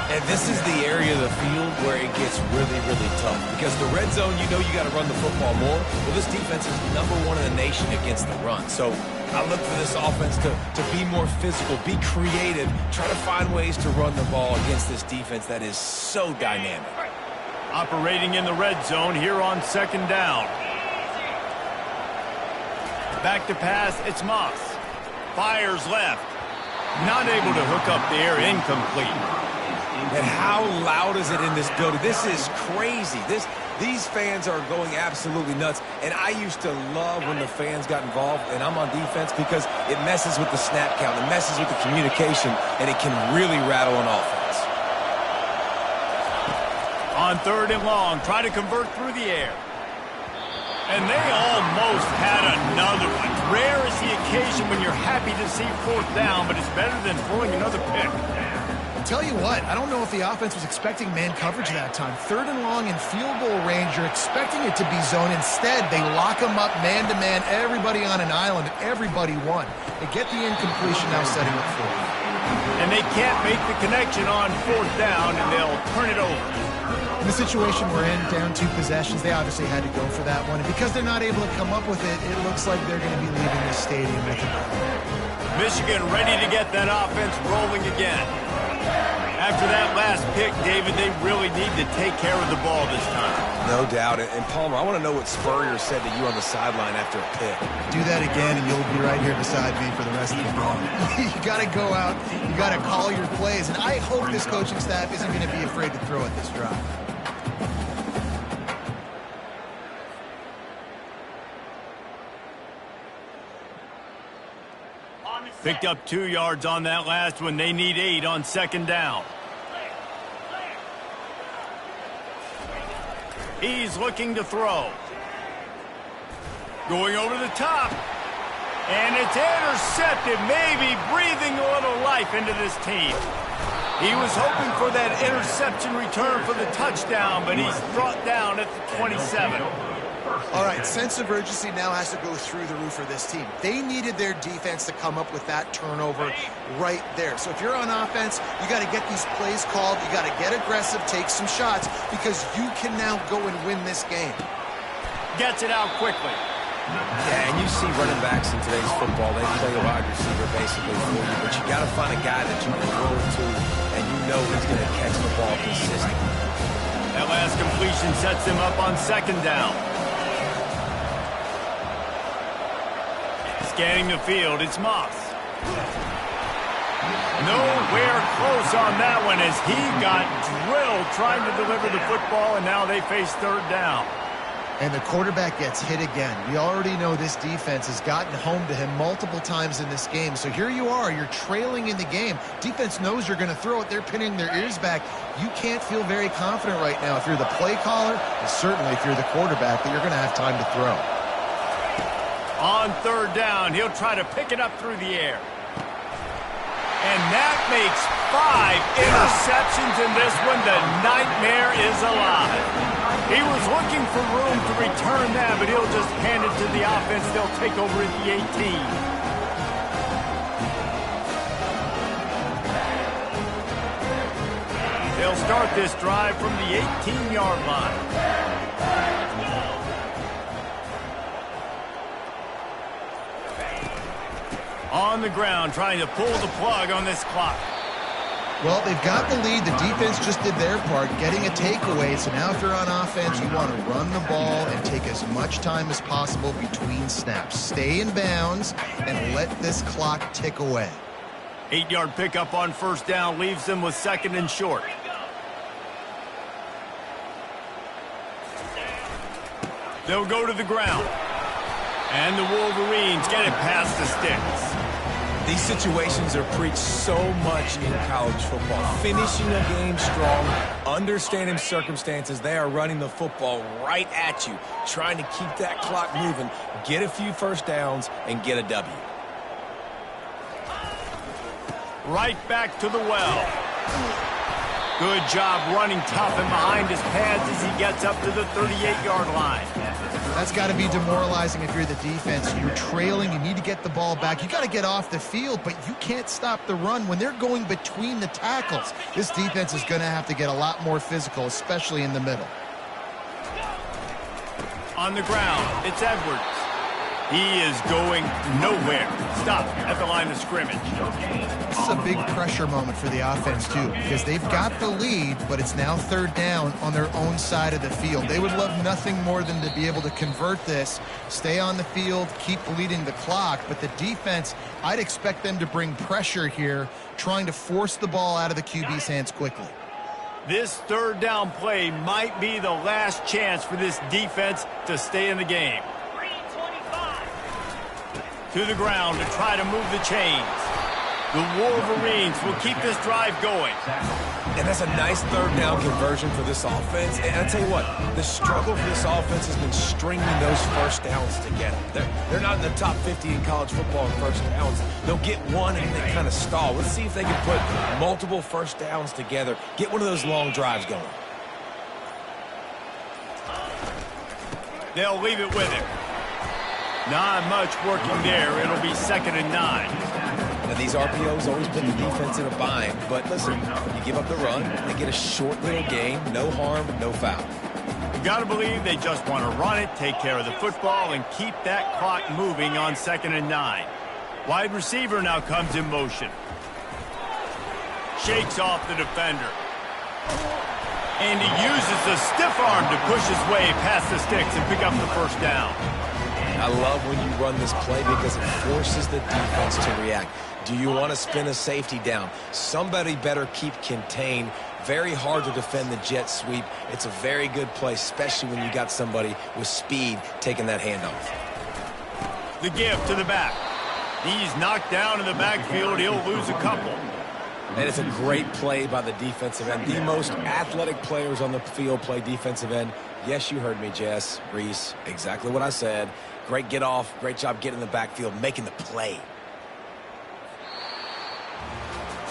And this is the area of the field where it gets really, really tough. Because the red zone, you know you got to run the football more. Well, this defense is #1 in the nation against the run. So I look for this offense to be more physical, be creative, try to find ways to run the ball against this defense that is so dynamic. Operating in the red zone here on 2nd down. Back to pass, it's Moss. Fires left. Not able to hook up there, incomplete. And how loud is it in this building? This is crazy. These fans are going absolutely nuts. And I used to love when the fans got involved, and I'm on defense, because it messes with the snap count, it messes with the communication, and it can really rattle an offense. On 3rd and long, try to convert through the air. And they almost had another one. Rare is the occasion when you're happy to see 4th down, but it's better than pulling another pick. Tell you what, I don't know if the offense was expecting man coverage that time. 3rd and long in field goal range, you're expecting it to be zone. Instead, they lock them up man-to-man, everybody on an island, everybody won. They get the incompletion, now setting up 4th. And they can't make the connection on 4th down, and they'll turn it over. In the situation we're in, down 2 possessions, they obviously had to go for that one. And because they're not able to come up with it, it looks like they're going to be leaving the stadium with it. Michigan ready to get that offense rolling again. After that last pick, David, they really need to take care of the ball this time. No doubt. And Palmer, I want to know what Spurrier said to you on the sideline after a pick. Do that again, and you'll be right here beside me for the rest of the game. You got to go out. You got to call your plays. And I hope this coaching staff isn't going to be afraid to throw at this drive. Picked up 2 yards on that last one. They need 8 on 2nd down. He's looking to throw. Going over the top. And it's intercepted, maybe breathing a little life into this team. He was hoping for that interception return for the touchdown, but he's brought down at the 27. All right, sense of urgency now has to go through the roof for this team. They needed their defense to come up with that turnover right there. So if you're on offense, you got to get these plays called. You got to get aggressive, take some shots, because you can now go and win this game. Gets it out quickly. Yeah, and you see running backs in today's football, they play a wide receiver basically for you, but you got to find a guy that you can throw it to, and you know he's going to catch the ball consistently. That last completion sets him up on 2nd down. Scanning the field, it's Moss. Nowhere close on that one as he got drilled trying to deliver the football, and now they face 3rd down. And the quarterback gets hit again. We already know this defense has gotten home to him multiple times in this game. So here you are, you're trailing in the game. Defense knows you're going to throw it. They're pinning their ears back. You can't feel very confident right now if you're the play caller, and certainly if you're the quarterback, that you're going to have time to throw. On third down, he'll try to pick it up through the air. And that makes 5 interceptions in this one. The nightmare is alive. He was looking for room to return that, but he'll just hand it to the offense. They'll take over at the 18. They'll start this drive from the 18-yard line. On the ground, trying to pull the plug on this clock. Well, they've got the lead. The defense just did their part, getting a takeaway. So now if you're on offense, you want to run the ball and take as much time as possible between snaps. Stay in bounds and let this clock tick away. 8-yard pickup on first down leaves them with 2nd and short. They'll go to the ground. And the Wolverines get it past the sticks. These situations are preached so much in college football. Finishing a game strong, understanding circumstances. They are running the football right at you, trying to keep that clock moving, get a few first downs, and get a W. Right back to the well. Good job running tough and behind his pads as he gets up to the 38-yard line. That's got to be demoralizing if you're the defense. You're trailing. You need to get the ball back. You got to get off the field, but you can't stop the run when they're going between the tackles. This defense is going to have to get a lot more physical, especially in the middle. On the ground, it's Edwards. He is going nowhere. Stop at the line of scrimmage. This is a big pressure moment for the offense, too, because they've got the lead, but it's now third down on their own side of the field. They would love nothing more than to be able to convert this, stay on the field, keep leading the clock. But the defense, I'd expect them to bring pressure here, trying to force the ball out of the QB's hands quickly. This third down play might be the last chance for this defense to stay in the game. To the ground to try to move the chains. The Wolverines will keep this drive going. And that's a nice third down conversion for this offense. And I tell you what, the struggle for this offense has been stringing those first downs together. They're not in the top 50 in college football in first downs. They'll get one and they kind of stall. Let's see if they can put multiple first downs together, get one of those long drives going. They'll leave it with him. Not much working there. It'll be 2nd and 9. Now, these RPOs always put the defense in a bind. But listen, you give up the run, they get a short little gain, no harm, no foul. You got to believe they just want to run it, take care of the football, and keep that clock moving on 2nd and 9. Wide receiver now comes in motion. Shakes off the defender. And he uses the stiff arm to push his way past the sticks and pick up the first down. I love when you run this play because it forces the defense to react. Do you want to spin a safety down? Somebody better keep contained. Very hard to defend the jet sweep. It's a very good play, especially when you got somebody with speed taking that handoff. The give to the back. He's knocked down in the backfield. He'll lose a couple. And it's a great play by the defensive end. The most athletic players on the field play defensive end. Yes, you heard me, Jess, Reese. Exactly what I said. Great get off. Great job getting in the backfield, making the play.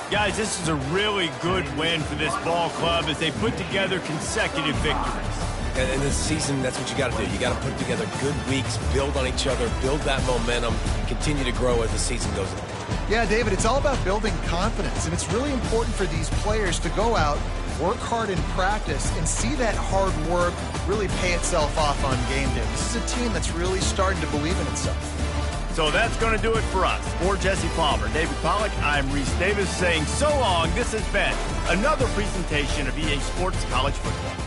Guys, this is a really good win for this ball club as they put together consecutive victories. And in this season, that's what you got to do. You got to put together good weeks, build on each other, build that momentum, continue to grow as the season goes on. Yeah, David, it's all about building confidence, and it's really important for these players to go out, work hard in practice, and see that hard work really pay itself off on game day. This is a team that's really starting to believe in itself. So that's going to do it for us. For Jesse Palmer, David Pollack, I'm Reese Davis saying so long. This has been another presentation of EA Sports College Football.